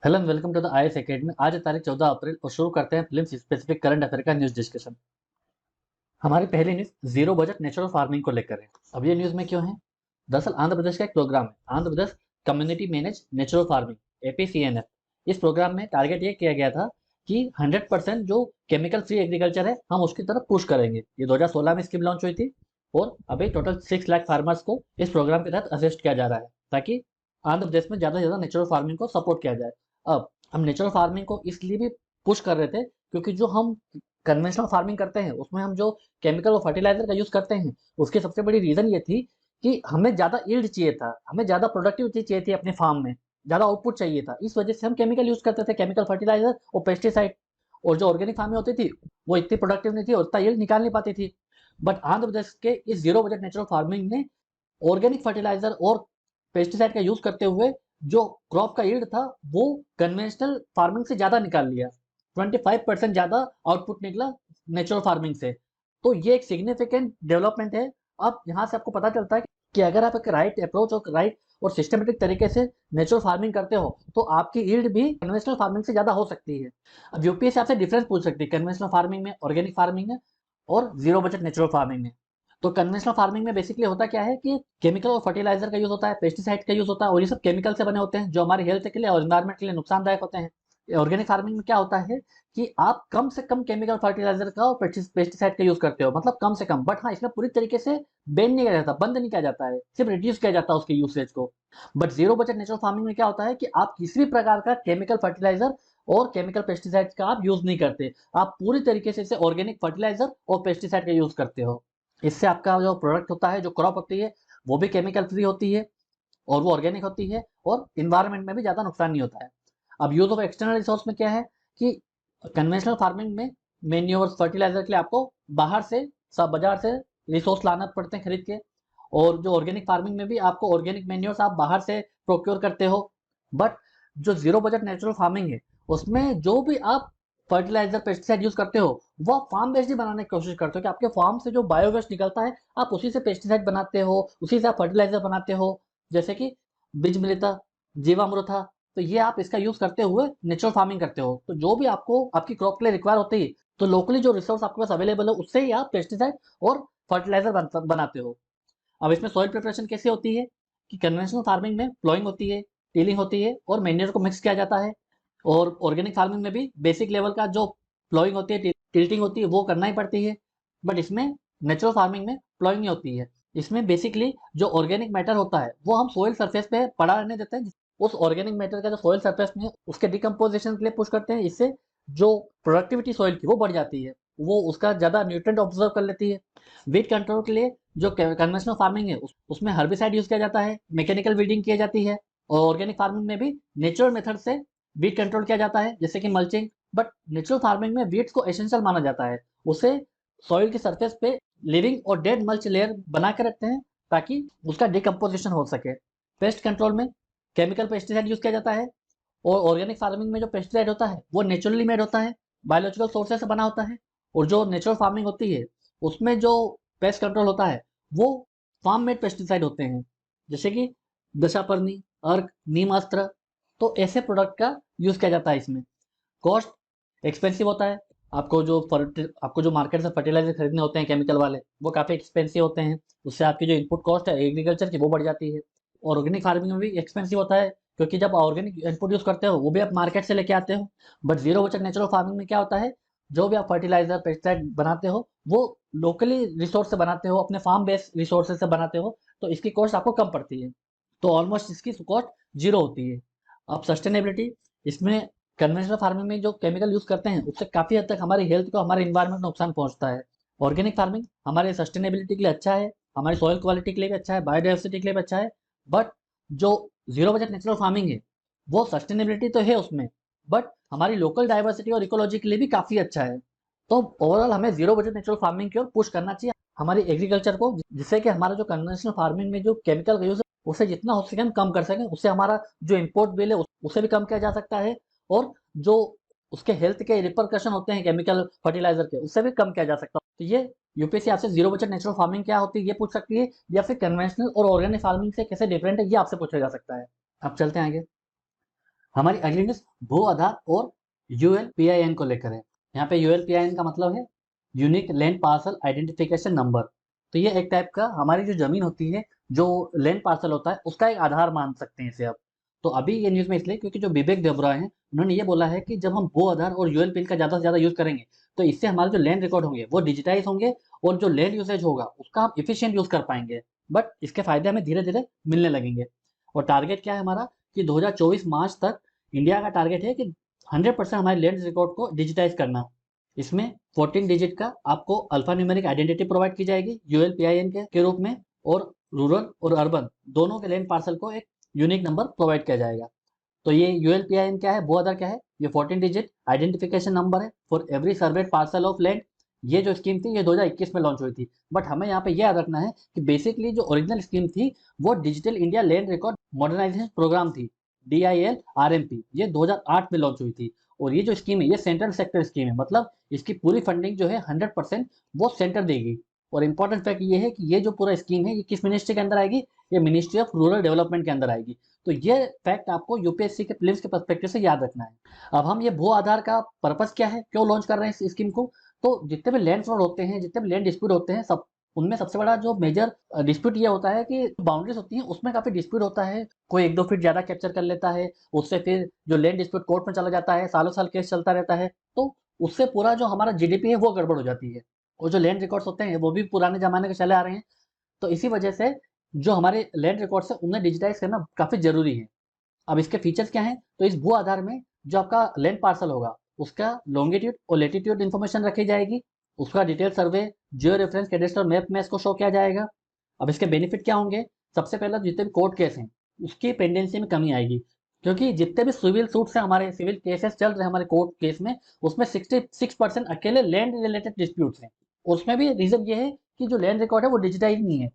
Hello and welcome to the IAS academy. आज है तारीख 14 अप्रैल और शुरू करते हैं फिल्म स्पेसिफिक करंट अफेयर का न्यूज डिस्कशन। हमारी पहली news zero budget natural farming को लेकर है। अब ये न्यूज में क्यों है? दरअसल आंध्र प्रदेश का एक प्रोग्राम है, Andhra Pradesh community manage natural farming, एपीसीएनएफ। इस प्रोग्राम में टारगेट ये किया गया था कि 100% जो केमिकल फ्री एग्रीकल्चर है हम उसकी तरफ पुश करेंगे। ये 2016 में स्कीम लॉन्च हुई थी और अभी टोटल 6 लाख फार्मर्स को इस प्रोग्राम के तहत असिस्ट किया जा रहा है ताकि आंध्र प्रदेश में ज़्यादा से ज़्यादा नेचुरल फार्मिंग को सपोर्ट किया जाए। अब हम नेचुरल फार्मिंग को इसलिए भी पुश कर रहे थे क्योंकि जो हम कन्वेंशनल फार्मिंग करते हैं उसमें हम जो केमिकल और फर्टिलाइजर का यूज़ करते हैं उसकी सबसे बड़ी रीज़न ये थी कि हमें ज़्यादा यील्ड चाहिए था, हमें ज़्यादा प्रोडक्टिविटी चाहिए थी अपने फार्म में, ज़्यादा आउटपुट चाहिए था। इस वजह से हम केमिकल यूज़ करते थे, केमिकल फर्टिलाइजर और पेस्टिसाइड। और जो ऑर्गेनिक फार्मिंग होती थी वो इतनी प्रोडक्टिव नहीं थी और उतना यील्ड निकाल नहीं पाती थी। बट आंध्र प्रदेश के इस जीरो बजट नेचुरल फार्मिंग ने ऑर्गेनिक फर्टिलाइजर और पेस्टिसाइड का यूज करते हुए जो क्रॉप का यील्ड था वो कन्वेंशनल फार्मिंग से ज्यादा निकाल लिया। 25% ज्यादा आउटपुट निकला नेचुरल फार्मिंग से। तो ये एक सिग्निफिकेंट डेवलपमेंट है। अब यहाँ से आपको पता चलता है कि अगर आप एक राइट अप्रोच और राइट और सिस्टमेटिक तरीके से नेचुरल फार्मिंग करते हो तो आपकी यील्ड भी कन्वेंशनल फार्मिंग से ज्यादा हो सकती है। अब यूपीएससी आपसे डिफरेंस पूछ सकती है कन्वेंशनल फार्मिंग में, ऑर्गेनिक फार्मिंग में और जीरो बजट नेचुरल फार्मिंग में। तो कन्वेंशनल फार्मिंग में बेसिकली होता क्या है कि केमिकल और फर्टिलाइजर का यूज होता है, पेस्टिसाइड का यूज होता है और ये सब केमिकल से बने होते हैं जो हमारी हेल्थ के लिए और एनवायरमेंट के लिए नुकसानदायक होते हैं। ऑर्गेनिक फार्मिंग में क्या होता है कि आप कम से कम केमिकल फर्टिलाइजर का और पेस्टिसाइड का यूज करते हो, मतलब कम से कम। बट हाँ, इसमें पूरी तरीके से बैन नहीं किया जाता, बंद नहीं किया जाता है, सिर्फ रिड्यूस किया जाता है उसके यूसेज को। But zero budget natural farming में क्या होता है कि आप किसी भी प्रकार का केमिकल फर्टिलाइजर और केमिकल पेस्टिसाइड का आप यूज नहीं करते। आप पूरी तरीके से इसे ऑर्गेनिक फर्टिलाइजर और पेस्टिसाइड का यूज करते हो। इससे आपका जो प्रोडक्ट होता है, जो क्रॉप होती है, वो भी केमिकल फ्री होती है और वो ऑर्गेनिक होती है और इन्वायरमेंट में भी ज़्यादा नुकसान नहीं होता है। अब यूज ऑफ एक्सटर्नल रिसोर्स में क्या है कि कन्वेंशनल फार्मिंग में मेन्योर्स फर्टिलाइजर के लिए आपको बाहर से, सब बाजार से रिसोर्स लाना पड़ते हैं खरीद के। और जो ऑर्गेनिक फार्मिंग में भी आपको ऑर्गेनिक मेन्योर्स आप बाहर से प्रोक्योर करते हो। बट जो जीरो बजट नेचुरल फार्मिंग है उसमें जो भी आप फर्टिलाइजर पेस्टिसाइड यूज करते हो वो फार्म बेस्ड ही बनाने की कोशिश करते हो कि आपके फार्म से जो बायोवेस्ट निकलता है आप उसी से पेस्टिसाइड बनाते हो, उसी से आप फर्टिलाइजर बनाते हो। जैसे कि बीज मिलिता, जीवामृत। तो ये आप इसका यूज करते हुए नेचुरल फार्मिंग करते हो। तो जो भी आपको आपकी क्रॉप के लिए रिक्वायर होती है तो लोकली जो रिसोर्स आपके पास अवेलेबल है उससे ही आप पेस्टिसाइड और फर्टिलाइजर बनाते हो। अब इसमें सॉइल प्रिपरेशन कैसे होती है कि कन्वेंशनल फार्मिंग में प्लॉइंग होती है, टिलिंग होती है और मैन्योर को मिक्स किया जाता है। और ऑर्गेनिक फार्मिंग में भी बेसिक लेवल का जो प्लॉइंग होती है, टिल्टिंग होती है, वो करना ही पड़ती है। बट इसमें नेचुरल फार्मिंग में प्लॉइंग नहीं होती है। इसमें बेसिकली जो ऑर्गेनिक मैटर होता है वो हम सोइल सरफेस पे पड़ा रहने देते हैं। उस ऑर्गेनिक मैटर का जो सोइल सरफेस में उसके डिकम्पोजिशन के लिए पुश करते हैं। इससे जो प्रोडक्टिविटी सॉइल की वो बढ़ जाती है, वो उसका ज़्यादा न्यूट्रेंट ऑब्जर्व कर लेती है। वीड कंट्रोल के लिए जो कन्वेंशनल फार्मिंग है उसमें हर्बिसाइड यूज किया जाता है, मैकेनिकल वीडिंग की जाती है। और ऑर्गेनिक फार्मिंग में भी नेचुरल मेथड से वीड कंट्रोल किया जाता है जैसे कि मल्चिंग। बट नेचुरल फार्मिंग में वीड्स को एसेंशियल माना जाता है। उसे सॉइल की सरफेस पे लिविंग और डेड मल्च लेयर बना के रखते हैं ताकि उसका डिकम्पोजिशन हो सके। पेस्ट कंट्रोल में केमिकल पेस्टिसाइड यूज किया जाता है। और ऑर्गेनिक फार्मिंग में जो पेस्टिसाइड होता है वो नेचुरली मेड होता है, बायोलॉजिकल सोर्सेस से बना होता है। और जो नेचुरल फार्मिंग होती है उसमें जो पेस्ट कंट्रोल होता है वो फार्म मेड पेस्टिसाइड होते हैं जैसे कि दशापर्णी, अर्क, नीमास्त्र। तो ऐसे प्रोडक्ट का यूज किया जाता है इसमें। कॉस्ट एक्सपेंसिव होता है। आपको जो मार्केट से फर्टिलाइजर खरीदने होते हैं केमिकल वाले वो काफ़ी एक्सपेंसिव होते हैं। उससे आपकी जो इनपुट कॉस्ट है एग्रीकल्चर की वो बढ़ जाती है। और ऑर्गेनिक फार्मिंग में भी एक्सपेंसिव होता है क्योंकि जब ऑर्गेनिक इनपुट यूज करते हो वो भी आप मार्केट से लेके आते हो। But zero budget natural farming में क्या होता है, जो भी आप फर्टिलाइजर पेस्टिसाइड बनाते हो वो लोकली रिसोर्स से बनाते हो, अपने फार्म बेस्ड रिसोर्सेज से बनाते हो। तो इसकी कॉस्ट आपको कम पड़ती है, तो ऑलमोस्ट इसकी कॉस्ट जीरो होती है। अब सस्टेनेबिलिटी, इसमें कन्वेंशनल फार्मिंग में जो केमिकल यूज करते हैं उससे काफ़ी हद तक हमारी हेल्थ को, हमारे इन्वायरमेंट को नुकसान पहुंचता है। ऑर्गेनिक फार्मिंग हमारे सस्टेनेबिलिटी के लिए अच्छा है, हमारी सॉइल क्वालिटी के लिए भी अच्छा है, बायोडाइवर्सिटी के लिए भी अच्छा है। बट जो जीरो बजट नेचुरल फार्मिंग है वो सस्टेनेबिलिटी तो है उसमें, बट हमारी लोकल डाइवर्सिटी और इकोलॉजी के लिए भी काफ़ी अच्छा है। तो ओवरऑल हमें जीरो बजट नेचुरल फार्मिंग की ओर पुश करना चाहिए हमारी एग्रीकल्चर को, जिससे कि हमारा जो कन्वेंशनल फार्मिंग में जो केमिकल का यूज है उसे जितना हो सके हम कम कर सकें। उससे हमारा जो इम्पोर्ट बिल है उसे भी कम किया जा सकता है। और जो उसके हेल्थ के रिपरकशन होते हैं केमिकल फर्टिलाइजर के उससे भी कम किया जा सकता है। तो ये यूपीएससी आपसे जीरो बजट नेचुरल फार्मिंग क्या होती है ये पूछ सकती है, या फिर कन्वेंशनल और ऑर्गेनिक फार्मिंग से कैसे डिफरेंट है ये आपसे पूछा जा सकता है। अब चलते हैं आगे। हमारी अगली न्यूज भू आधार और यूएलपीआईएन को लेकर है। यहाँ पे यूएलपीआईएन का मतलब है unique land parcel identification number. तो ये एक टाइप का हमारी जो जमीन होती है, जो लैंड पार्सल होता है, उसका एक आधार मान सकते हैं इसे आप। तो अभी ये न्यूज में इसलिए क्योंकि जो विवेक देबरा है, उन्होंने ये बोला है कि जब हम भू आधार और यूएलपीएन का ज़्यादा से ज़्यादा यूज़ करेंगे तो इससे हमारे जो लैंड रिकॉर्ड होंगे वो डिजिटाइज होंगे और जो लैंड यूसेज होगा उसका हम इफिशियंट यूज़ कर पाएंगे। बट इसके फायदे हमें धीरे धीरे मिलने लगेंगे। और टारगेट क्या है हमारा कि 2024 मार्च तक इंडिया का टारगेट है कि 100% हमारे लैंड रिकॉर्ड को डिजिटाइज करना। इसमें 14 डिजिट का आपको अल्फा न्यूमेरिक आइडेंटिटी प्रोवाइड की जाएगी यूएलपीआईएन के रूप में, और रूरल और अर्बन दोनों के लैंड पार्सल को एक यूनिक नंबर प्रोवाइड किया जाएगा। तो ये यूएलपीआईएन क्या है, वो अदर क्या है, ये 14 डिजिट आइडेंटिफिकेशन नंबर है for every served parcel of land. ये जो स्कीम थी ये 2021 में लॉन्च हुई थी। बट हमें यहाँ पे ये याद रखना है कि बेसिकली जो ओरिजिनल स्कीम थी वो digital India land record modernisation programme थी, DILRMP। ये 2008 में लॉन्च हुई थी। और ये जो स्कीम है ये सेंट्रल सेक्टर स्कीम है, मतलब इसकी पूरी फंडिंग जो है 100% वो सेंटर देगी। और इंपॉर्टेंट फैक्ट ये है कि ये जो पूरा स्कीम है ये किस मिनिस्ट्री के अंदर आएगी, ये मिनिस्ट्री ऑफ रूरल डेवलपमेंट के अंदर आएगी। तो ये फैक्ट आपको यूपीएससी के प्रीलिम्स के पर्सपेक्टिव से याद रखना है। अब हम ये भू आधार का पर्पस क्या है, क्यों लॉन्च कर रहे हैं इस स्कीम को। तो जितने भी लैंड फ्रॉड होते हैं, जितने भी लैंड डिस्प्यूट होते हैं, सब उनमें सबसे बड़ा जो मेजर डिस्प्यूट ये होता है कि बाउंड्रीज होती हैं उसमें काफी डिस्प्यूट होता है। कोई 1-2 फीट ज्यादा कैप्चर कर लेता है, उससे फिर जो लैंड डिस्प्यूट कोर्ट में चला जाता है, सालों साल केस चलता रहता है। तो उससे पूरा जो हमारा जीडीपी है वो गड़बड़ हो जाती है। और जो लैंड रिकॉर्ड्स होते हैं वो भी पुराने जमाने के चले आ रहे हैं। तो इसी वजह से जो हमारे लैंड रिकॉर्ड्स है उन्हें डिजिटाइज करना काफी जरूरी है। अब इसके फीचर्स क्या हैं, तो इस भू आधार में जो आपका लैंड पार्सल होगा उसका लॉन्गिट्यूड और लेटीट्यूड इन्फॉर्मेशन रखी जाएगी, उसका डिटेल सर्वे, जियो रेफरेंस कैडेस्ट्रल मैप में इसको शो किया जाएगा। अब इसके बेनिफिट क्या होंगे, सबसे पहला जितने भी कोर्ट केस हैं उसकी पेंडेंसी में कमी आएगी। क्योंकि जितने भी सिविल सूट्स हैं, हमारे सिविल केसेस चल रहे हैं हमारे कोर्ट केस में, उसमें 66% अकेले लैंड रिलेटेड डिस्प्यूट्स हैं। उसमें भी रीजन ये है कि जो लैंड रिकॉर्ड है वो डिजिटाइज नहीं है।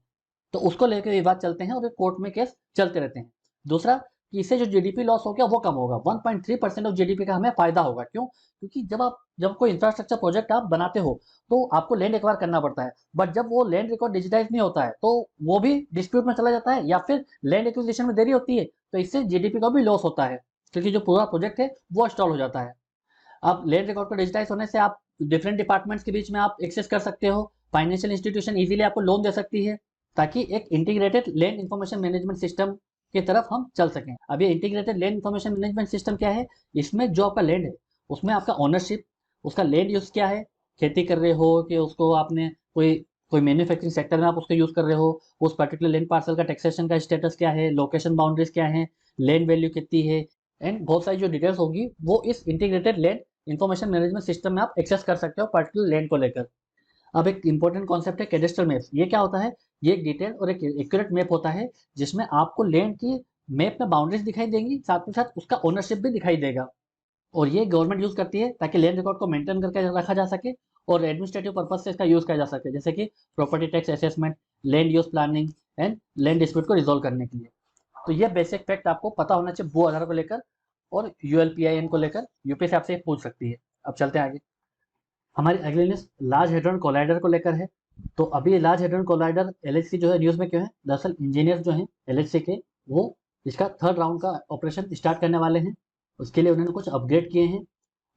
तो उसको लेकर विवाद चलते हैं और कोर्ट में केस चलते रहते हैं। दूसरा कि इससे जो जीडीपी लॉस हो गया वो कम होगा, 1.3% ऑफ जीडीपी का हमें फायदा होगा। क्यों, क्योंकि जब कोई इंफ्रास्ट्रक्चर प्रोजेक्ट आप बनाते हो तो आपको लैंड एक्वायर करना पड़ता है। बट जब वो लैंड रिकॉर्ड डिजिटाइज नहीं होता है तो वो भी डिस्प्यूट में चला जाता है या फिर लैंड एक्विजिशन में देरी होती है, तो इससे जीडीपी का भी लॉस होता है, क्योंकि जो पूरा प्रोजेक्ट है वो स्टॉल हो जाता है। अब लैंड रिकॉर्ड को डिजिटाइज होने से आप डिफरेंट डिपार्टमेंट्स के बीच में आप एक्सेस कर सकते हो, फाइनेंशियल इंस्टीट्यूशन इजीली आपको लोन दे सकती है, ताकि एक integrated land information management system की तरफ हम चल सकें। अब ये integrated land information management system क्या है, इसमें जो आपका लैंड है उसमें आपका ओनरशिप, उसका लैंड यूज क्या है, खेती कर रहे हो कि उसको आपने कोई कोई मैन्युफैक्चरिंग सेक्टर में आप उसको यूज कर रहे हो, उस पर्टिकुलर लैंड पार्सल का टैक्सेशन का स्टेटस क्या है, लोकेशन बाउंड्रीज क्या है, लैंड वैल्यू कितनी है, एंड बहुत सारी जो डिटेल्स होगी वो इस integrated land information management system में आप एक्सेस कर सकते हो पर्टिकुलर लैंड को लेकर। अब एक इंपॉर्टेंट कॉन्सेप्ट है कैडेस्ट्रल मैप्स। ये क्या होता है, ये एक डिटेल और एक एक्यूरेट मैप होता है जिसमें आपको लैंड की मैप में बाउंड्रीज दिखाई देंगी, साथ ही साथ उसका ओनरशिप भी दिखाई देगा। और ये गवर्नमेंट यूज करती है ताकि लैंड रिकॉर्ड को मेंटेन करके रखा जा सके और एडमिनिस्ट्रेटिव पर्पज से इसका यूज किया जा सके, जैसे कि property tax assessment, land use planning and land dispute को रिजोल्व करने के लिए। तो ये बेसिक फैक्ट आपको पता होना चाहिए भू आधार को लेकर और यूएलपीआईएन को लेकर, यूपीएससी आपसे पूछ सकती है। अब चलते हैं आगे। हमारी अगली न्यूज लार्ज हेड्रॉन कोलाइडर को लेकर है। तो अभी लार्ज हेड्रॉन कोलाइडर एलएचसी जो है न्यूज में क्यों है, दरअसल इंजीनियर्स जो हैं एलएचसी के वो इसका 3rd राउंड का ऑपरेशन स्टार्ट करने वाले हैं। उसके लिए उन्होंने कुछ अपग्रेड किए हैं।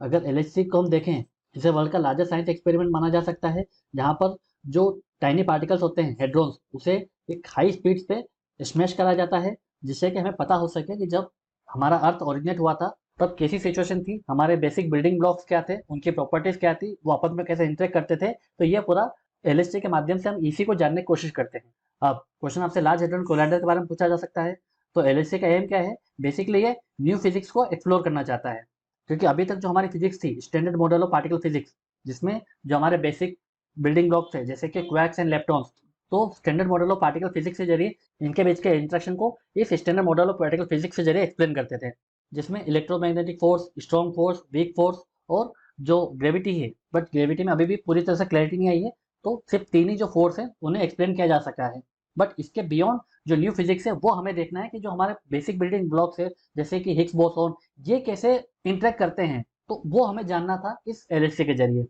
अगर एलएचसी को हम देखें, इसे वर्ल्ड का लार्जेस्ट साइंस एक्सपेरिमेंट माना जा सकता है, जहाँ पर जो टाइनी पार्टिकल्स होते हैं हेड्रॉन्स, उसे एक हाई स्पीड पे स्मैश करा जाता है, जिससे कि हमें पता हो सके कि जब हमारा अर्थ ओरिजिनेट हुआ था तब कैसी सिचुएशन थी, हमारे बेसिक बिल्डिंग ब्लॉक्स क्या थे, उनकी प्रॉपर्टीज क्या थी, वो आपस में कैसे इंटरेक्ट करते थे। तो ये पूरा एलएचसी के माध्यम से हम इसी को जानने की कोशिश करते हैं। अब क्वेश्चन आपसे लार्ज हेड्रॉन कोलाइडर के बारे में पूछा जा सकता है। तो एलएचसी का एम क्या है, बेसिकली ये न्यू फिजिक्स को एक्सप्लोर करना चाहता है। क्योंकि अभी तक जो हमारी फिजिक्स थी standard model of particle physics, जिसमें जो हमारे बेसिक बिल्डिंग ब्लॉक्स है जैसे कि क्वैक्स एंड लेप्टॉन्स, तो standard model of particle physics के जरिए इनके बीच के इंटरेक्शन को इस standard model of particle physics के जरिए एक्सप्लेन करते थे, जिसमें electromagnetic force, strong force, weak force और जो ग्रेविटी है। बट ग्रेविटी में अभी भी पूरी तरह से क्लैरिटी नहीं आई है, तो सिर्फ 3 ही जो फोर्स है उन्हें एक्सप्लेन किया जा सका है। बट इसके बियॉन्ड जो न्यू फिजिक्स है वो हमें देखना है कि जो हमारे बेसिक बिल्डिंग ब्लॉक्स है जैसे कि हिग्स बोसॉन, ये कैसे इंटरेक्ट करते हैं, तो वो हमें जानना था इस एलएचसी के जरिए।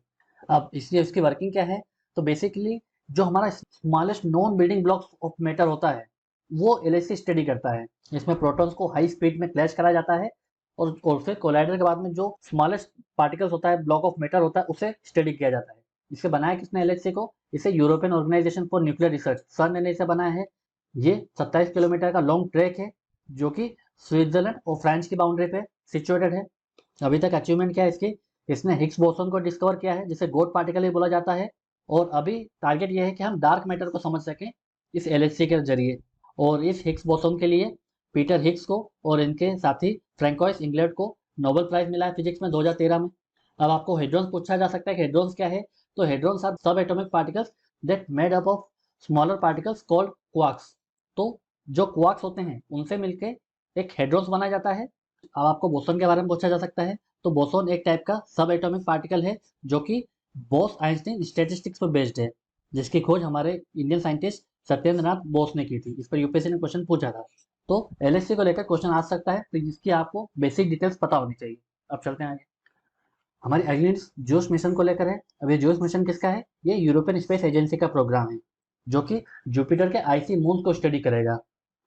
अब इसलिए इसकी वर्किंग क्या है, तो बेसिकली जो हमारा smallest non building blocks of matter होता है वो एलएचसी स्टडी करता है। इसमें प्रोटॉन्स को हाई स्पीड में क्लैश करा जाता है और फिर कोलाइडर के बाद में जो स्मॉलेस्ट पार्टिकल्स होता है, ब्लॉक ऑफ मैटर होता है, उसे स्टडी किया जाता है। इसे बनाया किसने एलएचसी को? इसे European Organisation for Nuclear Research sir ने इसे बनाया है। ये 27 किलोमीटर का लॉन्ग ट्रैक है जो कि स्विट्जरलैंड और फ्रांस की बाउंड्री पे सिचुएटेड है। अभी तक अचीवमेंट क्या है इसकी? इसने हिग्स बोसोन को डिस्कवर किया है, जिसे गॉड पार्टिकल भी बोला जाता है। और अभी टारगेट ये है कि हम डार्क मैटर को समझ सकें इस एलएचसी के जरिए। और इस हिग्स बोसोन के लिए पीटर हिग्स को और इनके साथी फ्रैंकोइस इंगलैंड को नोबेल प्राइज मिला है फिजिक्स में 2013 में। अब आपको हेड्रॉन्स पूछा जा सकता है कि हेड्रॉन्स क्या है? तो हेड्रॉन्स आर सब atomic particles that made up of smaller particles called quarks. तो जो क्वार्क्स होते हैं उनसे मिलके एक हेड्रॉन्स बनाया जाता है। अब आपको बोसोन के बारे में पूछा जा सकता है, तो बोसोन एक टाइप का सब एटॉमिक पार्टिकल है जो कि बोस आइंस्टीन स्टैटिस्टिक्स पर बेस्ड है, जिसकी खोज हमारे इंडियन साइंटिस्ट सत्येंद्र नाथ बोस ने की थी। इस पर यूपीएससी ने क्वेश्चन पूछा था। तो एलएचसी को लेकर क्वेश्चन आ सकता है, तो जिसकी आपको बेसिक डिटेल्स पता होनी चाहिए। अब चलते हैं आगे। हमारी अगली न्यूज़ जोस मिशन को लेकर है। अब ये जोस मिशन किसका है? ये यूरोपियन स्पेस एजेंसी का प्रोग्राम है जो कि जुपिटर के आइसी मून को स्टडी करेगा,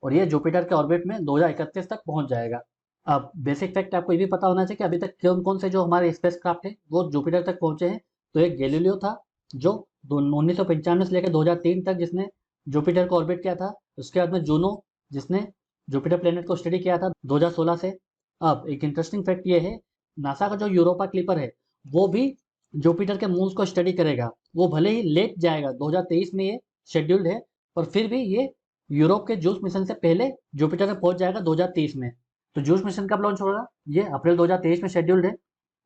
और ये जुपिटर के ऑर्बिट में 2031 तक पहुंच जाएगा। अब बेसिक फैक्ट आपको ये भी पता होना चाहिए कि अभी तक कौन कौन से जो हमारे स्पेस क्राफ्ट है वो जुपिटर तक पहुंचे हैं। तो एक गैलीलियो था जो 1995 से लेकर 2003 तक जिसने जुपिटर को ऑर्बिट किया था। उसके बाद में जूनो जिसने जुपिटर प्लेनेट को स्टडी किया था 2016 से। अब एक इंटरेस्टिंग फैक्ट ये है, नासा का जो यूरोपा क्लिपर है वो भी जुपिटर के मून्स को स्टडी करेगा। वो भले ही लेट जाएगा, 2023 में ये शेड्यूल्ड है, पर फिर भी ये यूरोप के जूस मिशन से पहले जुपिटर में पहुंच जाएगा 2030 में। तो जूस मिशन कब लॉन्च होगा? ये अप्रैल 2023 में शेड्यूल्ड है।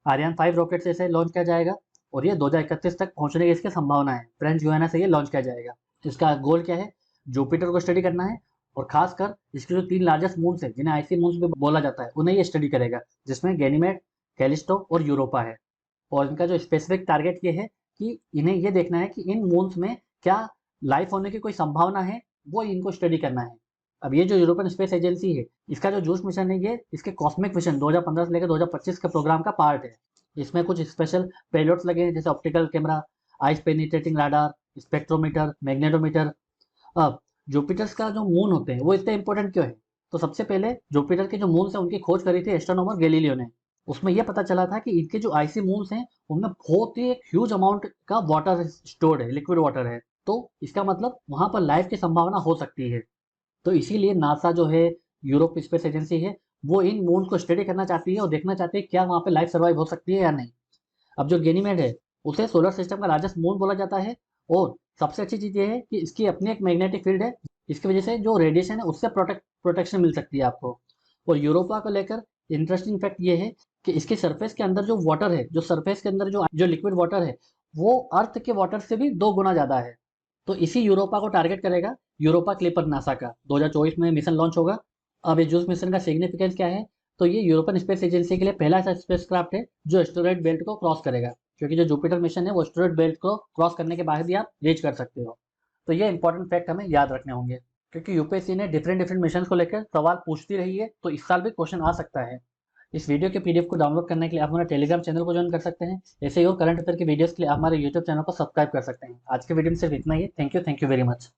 आर्यन 5 रॉकेट से इसे लॉन्च किया जाएगा और ये 2031 तक पहुंचने की इसकी संभावना है। फ्रेंच गुयाना से ये लॉन्च किया जाएगा। इसका गोल क्या है? जुपिटर को स्टडी करना है, और खासकर इसके जो 3 लार्जेस्ट मून्स है जिन्हें आइसी मून्स भी बोला जाता है उन्हें ये स्टडी करेगा, जिसमें गैनीमेड, कैलिस्टो और यूरोपा है। और इनका जो स्पेसिफिक टारगेट ये है कि इन्हें ये देखना है कि इन मून्स में क्या लाइफ होने की कोई संभावना है, वो इनको स्टडी करना है। अब ये जो यूरोपियन स्पेस एजेंसी है, इसका जो जूस मिशन है ये इसके कॉस्मिक मिशन 2015 से लेकर 2025 के प्रोग्राम का पार्ट है। इसमें कुछ स्पेशल पेलोड्स लगे हैं, जैसे optical camera, ice penetrating radar, spectrometer, magnetometer. अब जुपिटर्स का जो मून होते हैं वो इतने इंपॉर्टेंट क्यों है? तो सबसे पहले जुपिटर के जो मून है उनकी खोज करी थी एस्ट्रोनॉमर गैलीलियो ने। उसमें यह पता चला था कि इनके जो आइसी मून्स हैं उनमें बहुत ही एक ह्यूज अमाउंट का वाटर स्टोर्ड है, लिक्विड वाटर है। तो इसका मतलब वहां पर लाइफ की संभावना हो सकती है। तो इसीलिए नासा जो है, यूरोप स्पेस एजेंसी है, वो इन मून को स्टडी करना चाहती है और देखना चाहती है क्या वहां पे लाइफ सर्वाइव हो सकती है या नहीं। अब जो गैनीमेड है उसे सोलर सिस्टम का लार्जेस्ट मून बोला जाता है, और सबसे अच्छी चीज़ ये है कि इसकी अपनी एक मैग्नेटिक फील्ड है, इसकी वजह से जो रेडिएशन है उससे प्रोटेक्शन मिल सकती है आपको। और यूरोपा को लेकर इंटरेस्टिंग फैक्ट ये है कि इसके सरफेस के अंदर जो वाटर है, जो सरफेस के अंदर जो जो लिक्विड वाटर है, वो अर्थ के वाटर से भी 2 गुना ज़्यादा है। तो इसी यूरोपा को टारगेट करेगा यूरोपा क्लिपर नासा का। 2024 में मिशन लॉन्च होगा। अब इस जूस मिशन का सिग्निफिकेंस क्या है? तो ये यूरोपियन स्पेस एजेंसी के लिए पहला ऐसा स्पेसक्राफ्ट है जो एस्टेरॉयड बेल्ट को क्रॉस करेगा, क्योंकि जो जुपिटर मिशन है वो एस्टेरॉयड बेल्ट को क्रॉस करने के बाद ही आप रीच कर सकते हो। तो ये इंपॉर्टेंट फैक्ट हमें याद रखने होंगे, क्योंकि यूपीएससी ने डिफरेंट डिफरेंट मिशन को लेकर सवाल पूछती रही है, तो इस साल भी क्वेश्चन आ सकता है। इस वीडियो के पीडीएफ को डाउनलोड करने के लिए आप हमारे टेलीग्राम चैनल को ज्वाइन कर सकते हैं। ऐसे ही और करंट अफेयर की वीडियोस के लिए आप हमारे यूट्यूब चैनल को सब्सक्राइब कर सकते हैं। आज के वीडियो में सिर्फ इतना ही। Thank you very much.